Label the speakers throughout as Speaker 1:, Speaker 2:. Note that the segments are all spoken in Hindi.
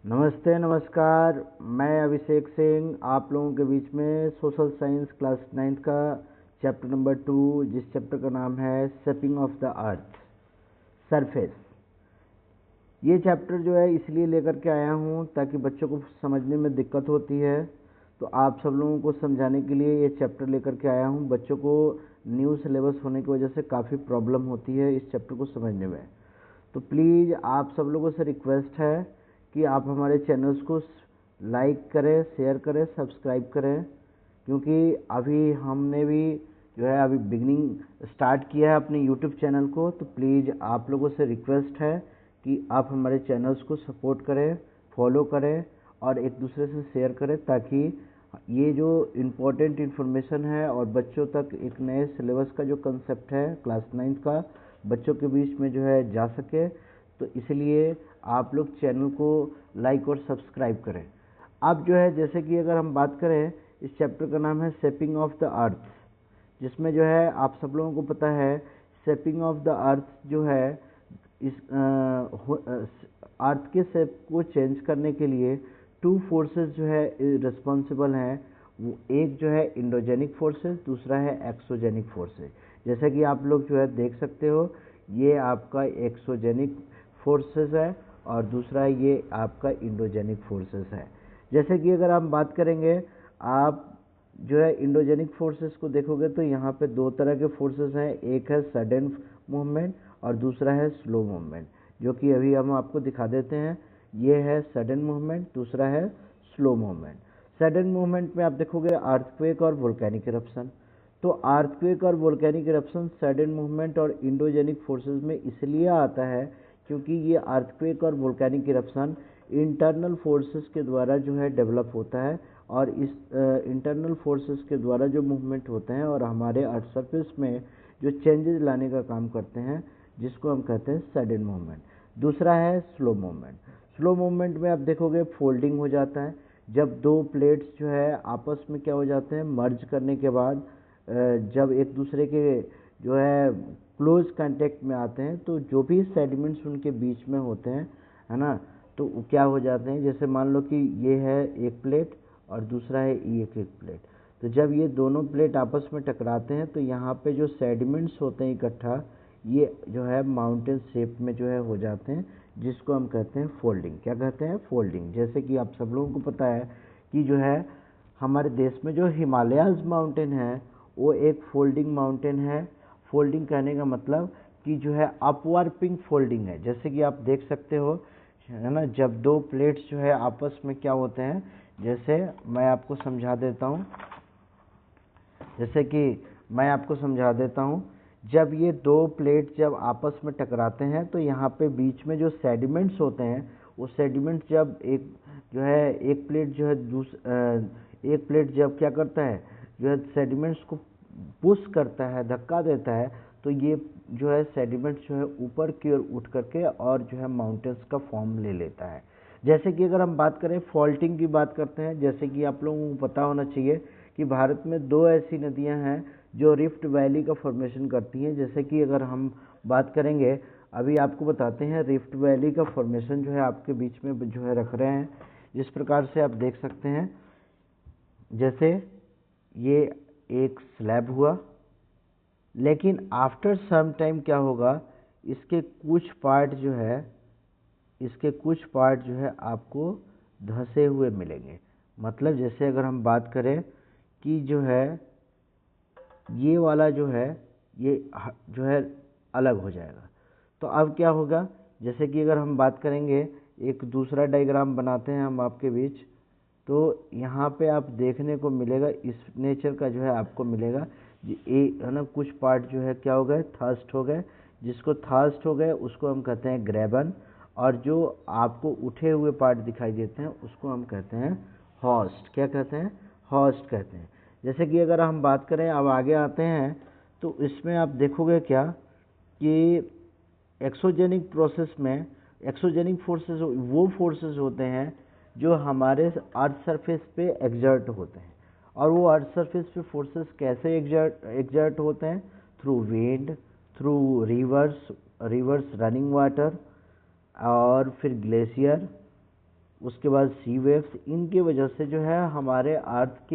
Speaker 1: नमस्ते नमस्कार। मैं अभिषेक सिंह आप लोगों के बीच में सोशल साइंस क्लास 9th का चैप्टर नंबर 2, जिस चैप्टर का नाम है shaping of the earth surface. ये चैप्टर जो है इसलिए लेकर के आया हूँ ताकि बच्चों को समझने में दिक्कत होती है, तो आप सब लोगों को समझाने के लिए ये चैप्टर लेकर के आया हूँ। बच्चों को न्यू सिलेबस होने की वजह से काफ़ी प्रॉब्लम होती है इस चैप्टर को समझने में। तो प्लीज़ आप सब लोगों से रिक्वेस्ट है कि आप हमारे चैनल्स को लाइक करें, शेयर करें, सब्सक्राइब करें, क्योंकि अभी हमने भी जो है अभी बिगनिंग स्टार्ट किया है अपने यूट्यूब चैनल को। तो प्लीज़ आप लोगों से रिक्वेस्ट है कि आप हमारे चैनल्स को सपोर्ट करें, फॉलो करें और एक दूसरे से शेयर करें, ताकि ये जो इम्पोर्टेंट इन्फॉर्मेशन है और बच्चों तक एक नए सिलेबस का जो कंसेप्ट है क्लास 9th का बच्चों के बीच में जो है जा सके। तो इसलिए आप लोग चैनल को लाइक और सब्सक्राइब करें। अब जो है जैसे कि अगर हम बात करें, इस चैप्टर का नाम है शेपिंग ऑफ द अर्थ, जिसमें जो है आप सब लोगों को पता है शेपिंग ऑफ द अर्थ जो है इस अर्थ के शेप को चेंज करने के लिए टू फोर्सेस जो है रिस्पॉन्सिबल हैं। वो एक जो है इंडोजेनिक फोर्सेस, दूसरा है एक्सोजेनिक फोर्सेस। जैसे कि आप लोग जो है देख सकते हो, ये आपका एक्सोजेनिक फोर्सेस है और दूसरा ये आपका इंडोजेनिक फोर्सेस है। जैसे कि अगर हम बात करेंगे, आप जो है इंडोजेनिक फोर्सेस को देखोगे तो यहाँ पे दो तरह के फोर्सेस हैं, एक है सडन मूवमेंट और दूसरा है स्लो मूवमेंट, जो कि अभी हम आपको दिखा देते हैं। ये है सडन मूवमेंट, दूसरा है स्लो मूवमेंट। सडन मूवमेंट में आप देखोगे अर्थक्वेक और वोल्केनिक इरप्शन। तो अर्थक्वेक और वोल्केनिक इरप्शन सडन मूवमेंट और इंडोजेनिक फोर्सेस में इसलिए आता है क्योंकि ये अर्थक्वेक और वोल्केनिक इरप्शन इंटरनल फोर्सेस के द्वारा जो है डेवलप होता है, और इस इंटरनल फोर्सेस के द्वारा जो मूवमेंट होते हैं और हमारे अर्थ सरफेस में जो चेंजेस लाने का काम करते हैं, जिसको हम कहते हैं सडन मूवमेंट। दूसरा है स्लो मूवमेंट। स्लो मूवमेंट में आप देखोगे फोल्डिंग हो जाता है। जब दो प्लेट्स जो है आपस में क्या हो जाते हैं, मर्ज करने के बाद जब एक दूसरे के जो है क्लोज कांटेक्ट में आते हैं, तो जो भी सेडिमेंट्स उनके बीच में होते हैं, है ना, तो वो क्या हो जाते हैं, जैसे मान लो कि ये है एक प्लेट और दूसरा है एक प्लेट। तो जब ये दोनों प्लेट आपस में टकराते हैं तो यहाँ पे जो सेडिमेंट्स होते हैं इकट्ठा, ये जो है माउंटेन शेप में जो है हो जाते हैं, जिसको हम कहते हैं फोल्डिंग। क्या कहते हैं? फोल्डिंग। जैसे कि आप सब लोगों को पता है कि जो है हमारे देश में जो हिमालयाज माउंटेन है वो एक फोल्डिंग माउंटेन है। फोल्डिंग कहने का मतलब कि जो है अपवार्पिंग फोल्डिंग है। जैसे कि आप देख सकते हो, है ना, जब दो प्लेट्स जो है आपस में क्या होते हैं, जैसे मैं आपको समझा देता हूँ, जब ये दो प्लेट जब आपस में टकराते हैं तो यहाँ पे बीच में जो सेडिमेंट्स होते हैं, वो सेडिमेंट्स जब एक जो है एक प्लेट जो है एक प्लेट जब क्या करता है, जो है सेडिमेंट्स को पुश करता है, धक्का देता है, तो ये जो है सेडिमेंट्स जो है ऊपर की ओर उठ करके और जो है माउंटेन्स का फॉर्म ले लेता है। जैसे कि अगर हम बात करें फॉल्टिंग की बात करते हैं, जैसे कि आप लोगों को पता होना चाहिए कि भारत में दो ऐसी नदियां हैं जो रिफ्ट वैली का फॉर्मेशन करती हैं। जैसे कि अगर हम बात करेंगे, अभी आपको बताते हैं रिफ्ट वैली का फॉर्मेशन जो है आपके बीच में जो है रख रहे हैं, जिस प्रकार से आप देख सकते हैं। जैसे ये एक स्लैब हुआ, लेकिन आफ्टर सम टाइम क्या होगा, इसके कुछ पार्ट जो है आपको धंसे हुए मिलेंगे। मतलब जैसे अगर हम बात करें कि जो है ये वाला जो है ये जो है अलग हो जाएगा। तो अब क्या होगा, जैसे कि अगर हम बात करेंगे, एक दूसरा डायग्राम बनाते हैं हम आपके बीच, तो यहाँ पे आप देखने को मिलेगा इस नेचर का जो है आपको मिलेगा, है ना, कुछ पार्ट जो है क्या हो गए, थर्स्ट हो गए। जिसको थर्स्ट हो गए उसको हम कहते हैं ग्रेबन, और जो आपको उठे हुए पार्ट दिखाई देते हैं उसको हम कहते हैं हॉस्ट। क्या कहते हैं? हॉस्ट कहते हैं। जैसे कि अगर हम बात करें, अब आगे आते हैं, तो इसमें आप देखोगे क्या कि एक्सोजेनिक प्रोसेस में एक्सोजेनिक फोर्सेस वो फोर्सेस होते हैं जो हमारे अर्थ सरफेस पे एग्जर्ट होते हैं। और वो अर्थ सरफेस पे फोर्सेस कैसे एग्जर्ट होते हैं? Through wind, through reverse running water, और फिर ग्लेशियर, उसके बाद सी वेव्स, इनके वजह से जो है हमारे अर्थ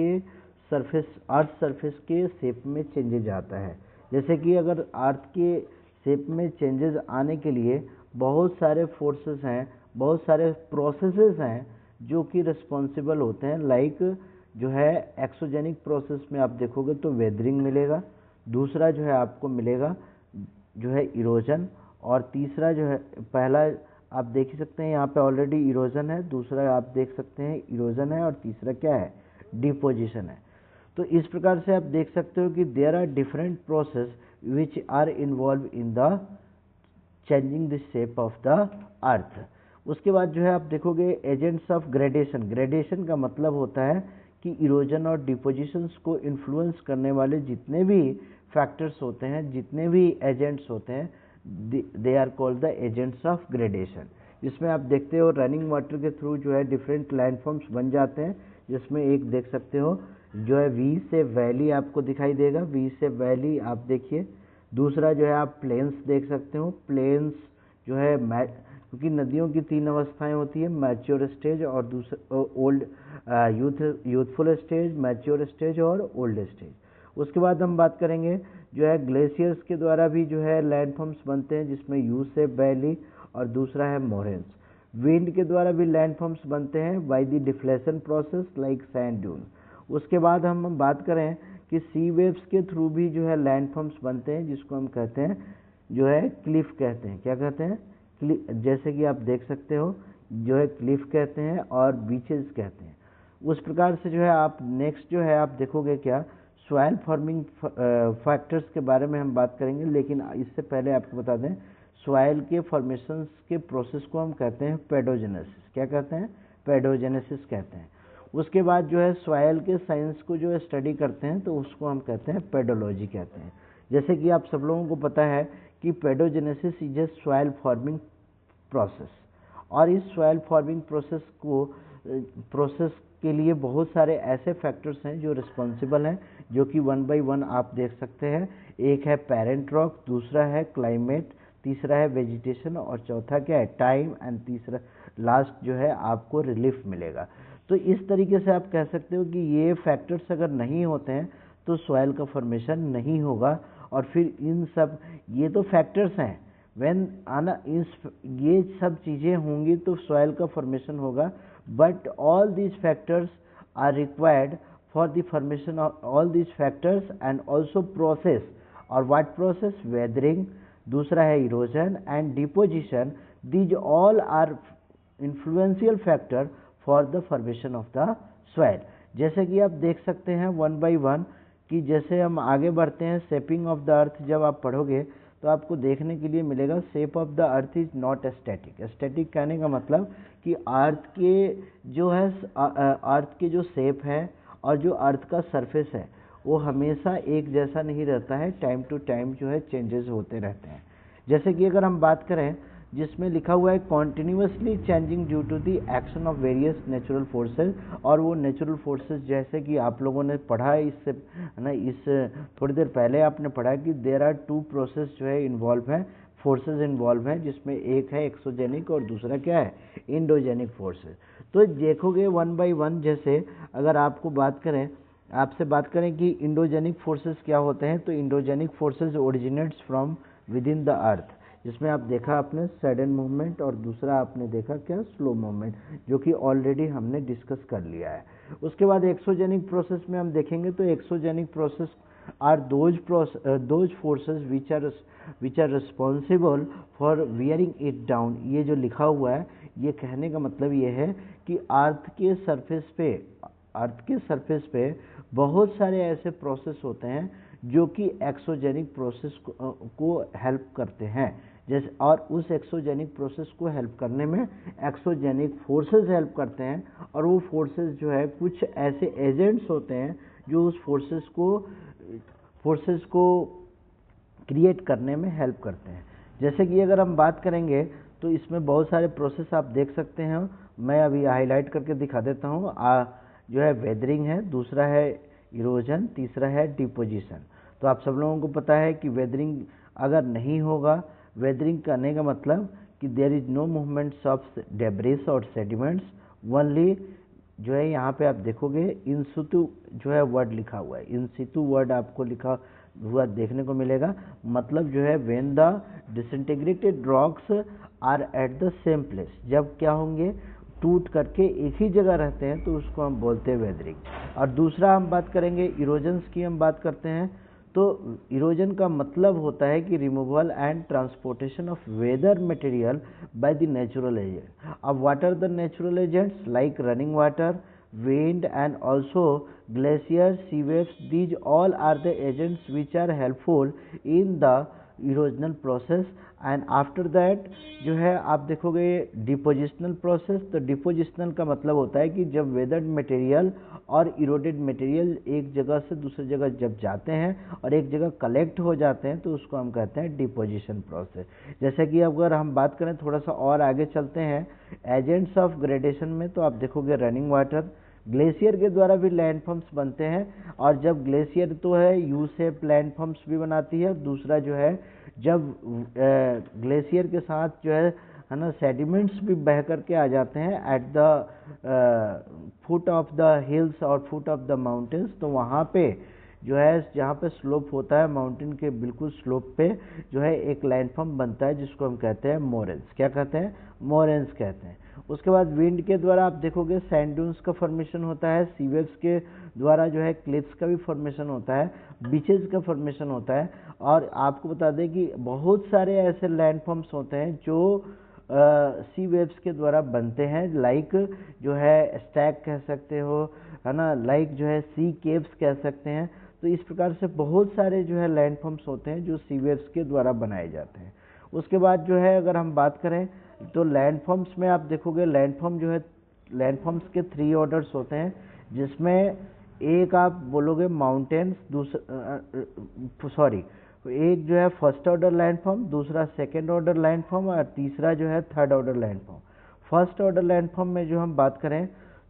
Speaker 1: सरफेस के शेप में चेंजेज आता है। जैसे कि अगर अर्थ के शेप में चेंजेस आने के लिए बहुत सारे फोर्सेस हैं, बहुत सारे प्रोसेसेस हैं जो कि रिस्पॉन्सिबल होते हैं। लाइक जो है एक्सोजेनिक प्रोसेस में आप देखोगे तो वेदरिंग मिलेगा, दूसरा जो है आपको मिलेगा जो है इरोजन, और तीसरा जो है, पहला आप देख ही सकते हैं यहाँ पे ऑलरेडी इरोजन है, दूसरा आप देख सकते हैं इरोजन है, और तीसरा क्या है, डिपोजिशन है। तो इस प्रकार से आप देख सकते हो कि there are different process which are involve in the changing the shape of the earth. उसके बाद जो है आप देखोगे एजेंट्स ऑफ ग्रेडेशन। ग्रेडेशन का मतलब होता है कि इरोजन और डिपोजिशंस को इन्फ्लुएंस करने वाले जितने भी फैक्टर्स होते हैं, जितने भी एजेंट्स होते हैं, they are called the agents of gradation. जिसमें आप देखते हो रनिंग वाटर के थ्रू जो है डिफरेंट लैंडफॉर्म्स बन जाते हैं, जिसमें एक देख सकते हो जो है वी से वैली आपको दिखाई देगा, वी से वैली आप देखिए। दूसरा जो है आप प्लेन्स देख सकते हो, प्लेन्स जो है क्योंकि नदियों की तीन अवस्थाएं होती है, मैच्योर स्टेज और दूसरा old youthful stage, mature stage और ओल्ड स्टेज। उसके बाद हम बात करेंगे जो है ग्लेशियर्स के द्वारा भी जो है लैंडफॉर्म्स बनते हैं, जिसमें यू से वैली और दूसरा है मोरेन्स। विंड के द्वारा भी लैंडफॉर्म्स बनते हैं by the deflation process like sand dune. उसके बाद हम बात करें कि सी वेव्स के थ्रू भी जो है लैंडफॉर्म्स बनते हैं, जिसको हम कहते हैं जो है क्लिफ कहते हैं। क्या कहते हैं? जैसे कि आप देख सकते हो जो है क्लिफ कहते हैं और बीचेस कहते हैं। उस प्रकार से जो है आप नेक्स्ट जो है आप देखोगे क्या, सॉइल फॉर्मिंग फैक्टर्स के बारे में हम बात करेंगे, लेकिन इससे पहले आपको बता दें सॉइल के फॉर्मेशंस के प्रोसेस को हम कहते हैं पेडोजेनेसिस। क्या कहते हैं? पेडोजेनेसिस कहते हैं। उसके बाद जो है सॉइल के साइंस को जो है स्टडी करते हैं तो उसको हम कहते हैं पेडोलॉजी कहते हैं। जैसे कि आप सब लोगों को पता है कि paedogenesis is a soil forming process, और इस सॉइल फॉर्मिंग प्रोसेस के लिए बहुत सारे ऐसे फैक्टर्स हैं जो रिस्पॉन्सिबल हैं, जो कि वन बाय वन आप देख सकते हैं। एक है पेरेंट रॉक, दूसरा है क्लाइमेट, तीसरा है वेजिटेशन, और चौथा क्या है, टाइम, एंड तीसरा लास्ट जो है आपको रिलीफ मिलेगा। तो इस तरीके से आप कह सकते हो कि ये फैक्टर्स अगर नहीं होते हैं तो सॉइल का फॉर्मेशन नहीं होगा। और फिर इन सब, ये तो फैक्टर्स हैं, व्हेन आना ये सब चीज़ें होंगी तो सॉइल का फॉर्मेशन होगा। But all these factors are required for the formation of all these factors and also process. और व्हाट प्रोसेस? वेदरिंग, दूसरा है erosion and deposition. These all are influential factor for the formation of the soil. जैसे कि आप देख सकते हैं वन बाय वन कि जैसे हम आगे बढ़ते हैं, शेपिंग ऑफ द अर्थ जब आप पढ़ोगे तो आपको देखने के लिए मिलेगा shape of the earth is not static. Static कहने का मतलब कि अर्थ के जो है अर्थ के जो शेप है और जो अर्थ का सरफेस है वो हमेशा एक जैसा नहीं रहता है, टाइम टू टाइम जो है चेंजेस होते रहते हैं। जैसे कि अगर हम बात करें जिसमें लिखा हुआ है continuously changing due to the action of various natural forces, और वो नेचुरल फोर्सेज जैसे कि आप लोगों ने पढ़ा है इससे ना, इस थोड़ी देर पहले आपने पढ़ा कि देयर आर टू प्रोसेस जो है इन्वॉल्व हैं, फोर्सेज इन्वॉल्व हैं, जिसमें एक है एक्सोजेनिक और दूसरा क्या है, इंडोजेनिक फोर्सेज। तो देखोगे वन बाय वन, जैसे अगर आपको आपसे बात करें कि इंडोजेनिक फोर्सेस क्या होते हैं, तो endogenic forces originates from with in the earth, जिसमें आप देखा आपने सडन मूवमेंट, और दूसरा आपने देखा क्या, स्लो मूवमेंट, जो कि ऑलरेडी हमने डिस्कस कर लिया है। उसके बाद एक्सोजेनिक प्रोसेस में हम देखेंगे तो exogenic process are those forces which are responsible for wearing it down. ये जो लिखा हुआ है, ये कहने का मतलब ये है कि अर्थ के सरफेस पे बहुत सारे ऐसे प्रोसेस होते हैं जो कि एक्सोजेनिक प्रोसेस को हेल्प करते हैं। जैसे, और उस एक्सोजेनिक प्रोसेस को हेल्प करने में एक्सोजेनिक फोर्सेस हेल्प करते हैं, और वो फोर्सेस जो है कुछ ऐसे एजेंट्स होते हैं जो उस फोर्सेस को क्रिएट करने में हेल्प करते हैं। जैसे कि अगर हम बात करेंगे तो इसमें बहुत सारे प्रोसेस आप देख सकते हैं, मैं अभी हाईलाइट करके दिखा देता हूँ। जो है वेदरिंग है, दूसरा है इरोजन, तीसरा है डिपोजिशन। तो आप सब लोगों को पता है कि वेदरिंग अगर नहीं होगा, वेदरिंग करने का मतलब कि there is no movements of debris और सेडिमेंट्स, ओनली जो है यहाँ पे आप देखोगे इन सितु जो है वर्ड लिखा हुआ है, इन सितु वर्ड आपको लिखा हुआ देखने को मिलेगा। मतलब जो है when the disintegrated rocks are at the same place, जब क्या होंगे, टूट करके एक ही जगह रहते हैं तो उसको हम बोलते हैं वेदरिंग। और दूसरा हम बात करेंगे इरोजन्स की, हम बात करते हैं तो इरोजन का मतलब होता है कि removal and transportation of weather material by the natural agent. अब what are the natural agents? Like running water, wind, and also glaciers, sea waves. These all are the agents which are helpful in the erosional process. And after that जो है आप देखोगे डिपोजिशनल प्रोसेस। तो डिपोजिशनल का मतलब होता है कि जब वेदर्ड मटेरियल और इरोडेड मटेरियल एक जगह से दूसरी जगह जब जाते हैं और एक जगह कलेक्ट हो जाते हैं तो उसको हम कहते हैं डिपोजिशन प्रोसेस। जैसे कि अगर हम बात करें थोड़ा सा और आगे चलते हैं एजेंट्स ऑफ ग्रेडेशन में, तो आप देखोगे रनिंग वाटर, ग्लेशियर के द्वारा भी लैंडफॉर्म्स बनते हैं। और जब ग्लेशियर तो है यू शेप लैंडफॉर्म्स भी बनाती है, दूसरा जो है जब ग्लेशियर के साथ जो है ना सेडिमेंट्स भी बह करके आ जाते हैं at the foot of the hills और फुट ऑफ द माउंटेन्स, तो वहाँ पे जो है जहाँ पे स्लोप होता है माउंटेन के बिल्कुल स्लोप पे जो है एक लैंडफॉर्म बनता है जिसको हम कहते हैं मोरेन्स। क्या कहते हैं? मोरेन्स कहते हैं। उसके बाद विंड के द्वारा आप देखोगे सैंड ड्यून्स का फॉर्मेशन होता है, सी वेव्स के द्वारा जो है क्लिफ्स का भी फॉर्मेशन होता है, बीचेस का फॉर्मेशन होता है। और आपको बता दें कि बहुत सारे ऐसे लैंडफॉर्म्स होते हैं जो सी वेव्स के द्वारा बनते हैं, लाइक जो है स्टैग कह सकते हो, है ना, लाइक जो है सी केव्स कह सकते हैं। तो इस प्रकार से बहुत सारे जो है लैंडफॉर्म्स होते हैं जो सी वेव्स के द्वारा बनाए जाते हैं। उसके बाद जो है अगर हम बात करें तो लैंडफॉर्म्स में आप देखोगे लैंडफॉर्म जो है लैंडफॉर्म्स के 3 ऑर्डर्स होते हैं, जिसमें एक आप बोलोगे माउंटेन्स, दूसरा एक जो है फर्स्ट ऑर्डर लैंडफॉर्म, दूसरा सेकंड ऑर्डर लैंडफॉर्म और तीसरा जो है third order landform. First order landform में जो हम बात करें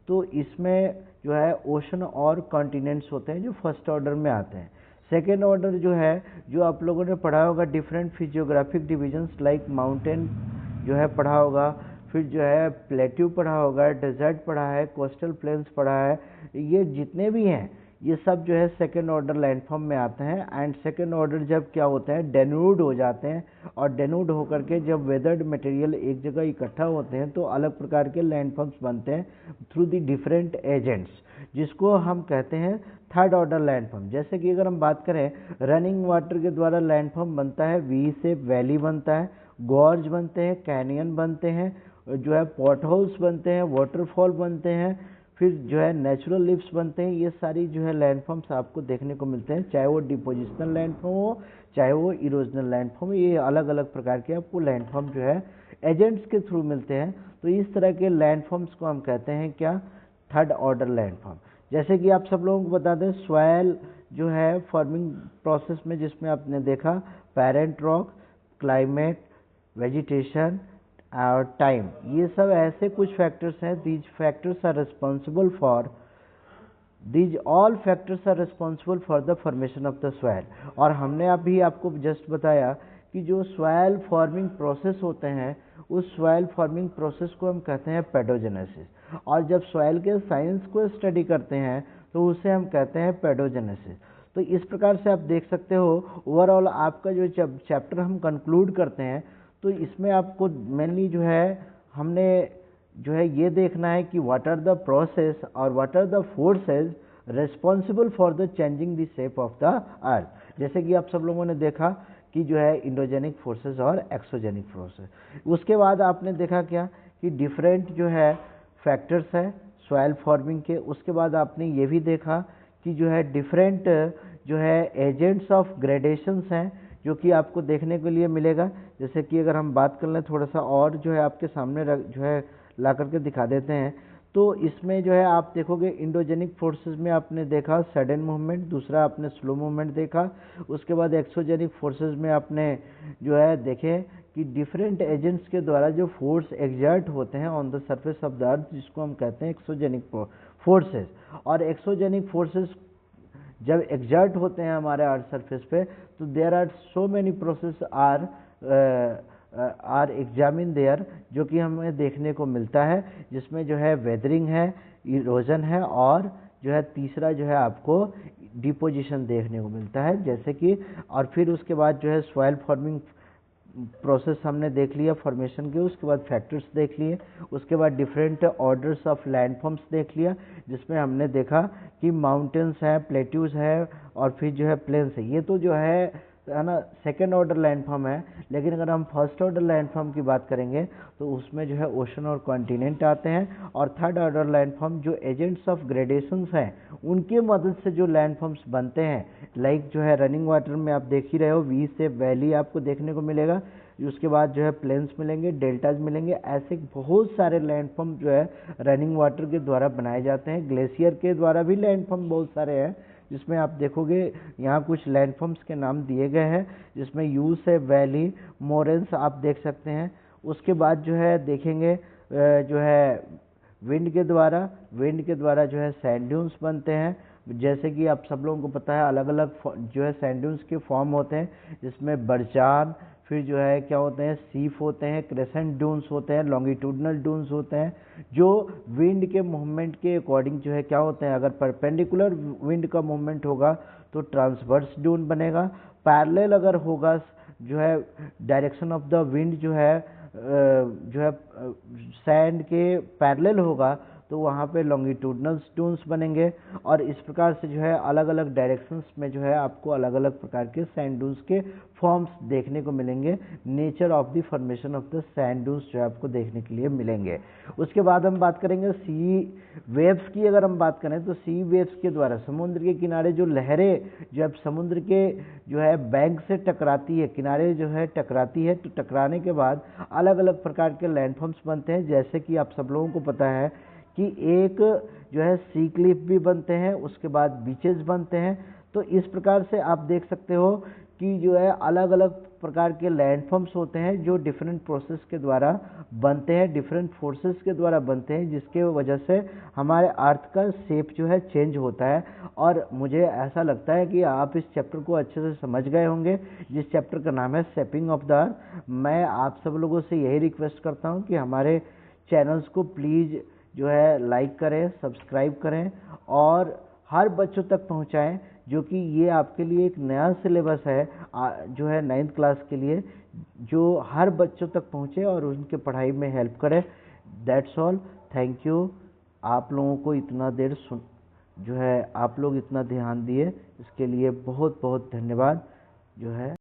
Speaker 1: तो इसमें जो है ओशन और कॉन्टिनेंट्स होते हैं जो फर्स्ट ऑर्डर में आते हैं। सेकेंड ऑर्डर जो है जो आप लोगों ने पढ़ा होगा different physiographic divisions like mountain जो है पढ़ा होगा, फिर जो है प्लेट्यू पढ़ा होगा, डेजर्ट पढ़ा है, कोस्टल प्लेन्स पढ़ा है, ये जितने भी हैं ये सब जो है सेकेंड ऑर्डर लैंडफॉर्म में आते हैं। एंड सेकेंड ऑर्डर जब क्या होते हैं डेन्यूड हो जाते हैं और डेन्यूड होकर के जब वेदर्ड मटेरियल एक जगह इकट्ठा होते हैं तो अलग प्रकार के लैंडफॉर्म्स बनते हैं थ्रू द डिफरेंट एजेंट्स, जिसको हम कहते हैं थर्ड ऑर्डर लैंडफॉर्म। जैसे कि अगर हम बात करें रनिंग वाटर के द्वारा लैंडफॉर्म बनता है, वी शेप वैली बनता है, गॉर्ज बनते हैं, कैनियन बनते हैं, जो है पॉट होल्स बनते हैं, वाटरफॉल बनते हैं, फिर जो है नेचुरल लिफ्ट्स बनते हैं। ये सारी जो है लैंडफॉर्म्स आपको देखने को मिलते हैं, चाहे वो डिपोजिशनल लैंडफॉर्म हो चाहे वो इरोजनल लैंडफॉर्म, ये अलग अलग प्रकार के आपको लैंडफॉर्म जो है एजेंट्स के थ्रू मिलते हैं। तो इस तरह के लैंडफॉर्म्स को हम कहते हैं क्या? Third order landform. जैसे कि आप सब लोगों को बता दें सॉइल जो है फॉर्मिंग प्रोसेस में जिसमें आपने देखा पेरेंट रॉक, क्लाइमेट, वेजिटेशन और टाइम, ये सब ऐसे कुछ फैक्टर्स हैं, these factors are responsible for these all factors are responsible for the formation of the soil. और हमने अभी आपको जस्ट बताया कि जो सॉइल फॉर्मिंग प्रोसेस होते हैं उस सॉइल फॉर्मिंग प्रोसेस को हम कहते हैं पेडोजेनेसिस, और जब सॉइल के साइंस को स्टडी करते हैं तो उसे हम कहते हैं पेडोजेनेसिस। तो इस प्रकार से आप देख सकते हो ओवरऑल आपका जो चैप्टर हम कंक्लूड करते हैं तो इसमें आपको मेनली जो है हमने जो है ये देखना है कि व्हाट आर द प्रोसेस और what are the forces responsible for the changing the shape of the earth. जैसे कि आप सब लोगों ने देखा कि जो है इंडोजेनिक फोर्सेस और एक्सोजेनिक फोर्सेस। उसके बाद आपने देखा क्या कि डिफरेंट जो है फैक्टर्स है सॉइल फॉर्मिंग के। उसके बाद आपने ये भी देखा कि जो है डिफरेंट जो है एजेंट्स ऑफ ग्रेडेशंस हैं जो कि आपको देखने के लिए मिलेगा। जैसे कि अगर हम बात कर लें थोड़ा सा और जो है आपके सामने जो है ला करके दिखा देते हैं, तो इसमें जो है आप देखोगे इंडोजेनिक फोर्सेस में आपने देखा सडन मूवमेंट, दूसरा आपने स्लो मूवमेंट देखा। उसके बाद एक्सोजेनिक फोर्सेस में आपने जो है देखे कि डिफरेंट एजेंट्स के द्वारा जो फोर्स एग्जर्ट होते हैं on the surface of the earth, जिसको हम कहते हैं एक्सोजेनिक फोर्सेस। और एक्सोजेनिक फोर्सेस जब एग्जर्ट होते हैं हमारे अर्थ सरफेस पे तो there are so many process are are examine there, जो कि हमें देखने को मिलता है, जिसमें जो है वेदरिंग है, इरोजन है, और जो है तीसरा जो है आपको डिपोजिशन देखने को मिलता है, जैसे कि, और फिर उसके बाद जो है सॉइल फॉर्मिंग प्रोसेस हमने देख लिया फॉर्मेशन के, उसके बाद फैक्टर्स देख लिए, उसके बाद डिफरेंट ऑर्डर्स ऑफ लैंडफॉर्म्स देख लिया, जिसमें हमने देखा कि माउंटेन्स है, प्लेट्यूज है, और फिर जो है प्लेन्स है। ये तो जो है ना सेकेंड ऑर्डर लैंडफॉर्म है, लेकिन अगर हम फर्स्ट ऑर्डर लैंडफॉर्म की बात करेंगे तो उसमें जो है ओशन और कॉन्टिनेंट आते हैं, और थर्ड ऑर्डर लैंडफॉर्म जो एजेंट्स ऑफ ग्रेडेशंस हैं उनके मदद से जो लैंडफॉर्म्स बनते हैं, लाइक जो है रनिंग वाटर में आप देख ही रहे हो, वी से वैली आपको देखने को मिलेगा, उसके बाद जो है प्लेन्स मिलेंगे, डेल्टाज मिलेंगे, ऐसे बहुत सारे लैंडफॉर्म जो है रनिंग वाटर के द्वारा बनाए जाते हैं। ग्लेशियर के द्वारा भी लैंडफॉर्म बहुत सारे हैं, जिसमें आप देखोगे यहाँ कुछ लैंडफॉर्म्स के नाम दिए गए हैं, जिसमें यू से वैली, मोरेंस आप देख सकते हैं। उसके बाद जो है देखेंगे जो है विंड के द्वारा जो है सैंड ड्यून्स बनते हैं, जैसे कि आप सब लोगों को पता है अलग अलग जो है सैंड ड्यून्स के फॉर्म होते हैं, जिसमें बरजान, फिर जो है क्या होते हैं, सीफ होते हैं, क्रेसेंट ड्यून्स होते हैं, लॉन्गिट्यूडनल ड्यून्स होते हैं, जो विंड के मूवमेंट के अकॉर्डिंग जो है क्या होते हैं, अगर परपेंडिकुलर विंड का मूवमेंट होगा तो ट्रांसवर्स ड्यून बनेगा, पैरेलल अगर होगा जो है डायरेक्शन ऑफ द विंड जो है सैंड के पैरेलल होगा तो वहाँ पे लॉन्गिट्यूडनल ड्यून्स बनेंगे, और इस प्रकार से जो है अलग अलग डायरेक्शंस में जो है आपको अलग अलग प्रकार के सैंड ड्यून्स के फॉर्म्स देखने को मिलेंगे। Nature of the formation of the sand dunes जो है आपको देखने के लिए मिलेंगे। उसके बाद हम बात करेंगे सी वेव्स की। अगर हम बात करें तो सी वेव्स के द्वारा समुद्र के किनारे जो लहरें जब समुद्र के जो है बैंक से टकराती है, किनारे जो है टकराती है, तो टकराने के बाद अलग अलग प्रकार के लैंडफॉर्म्स बनते हैं, जैसे कि आप सब लोगों को पता है कि एक जो है सी क्लिफ भी बनते हैं, उसके बाद बीचेस बनते हैं। तो इस प्रकार से आप देख सकते हो कि जो है अलग अलग प्रकार के लैंडफॉर्म्स होते हैं जो डिफरेंट प्रोसेस के द्वारा बनते हैं, डिफरेंट फोर्सेस के द्वारा बनते हैं, जिसके वजह से हमारे अर्थ का शेप जो है चेंज होता है। और मुझे ऐसा लगता है कि आप इस चैप्टर को अच्छे से समझ गए होंगे, जिस चैप्टर का नाम है शेपिंग ऑफ द अर्थ। मैं आप सब लोगों से यही रिक्वेस्ट करता हूँ कि हमारे चैनल्स को प्लीज़ जो है लाइक करें, सब्सक्राइब करें, और हर बच्चों तक पहुंचाएं, जो कि ये आपके लिए एक नया सिलेबस है जो है 9th क्लास के लिए, जो हर बच्चों तक पहुंचे और उनके पढ़ाई में हेल्प करे। That's all, thank you. आप लोगों को इतना देर जो है आप लोग इतना ध्यान दिए, इसके लिए बहुत बहुत धन्यवाद जो है।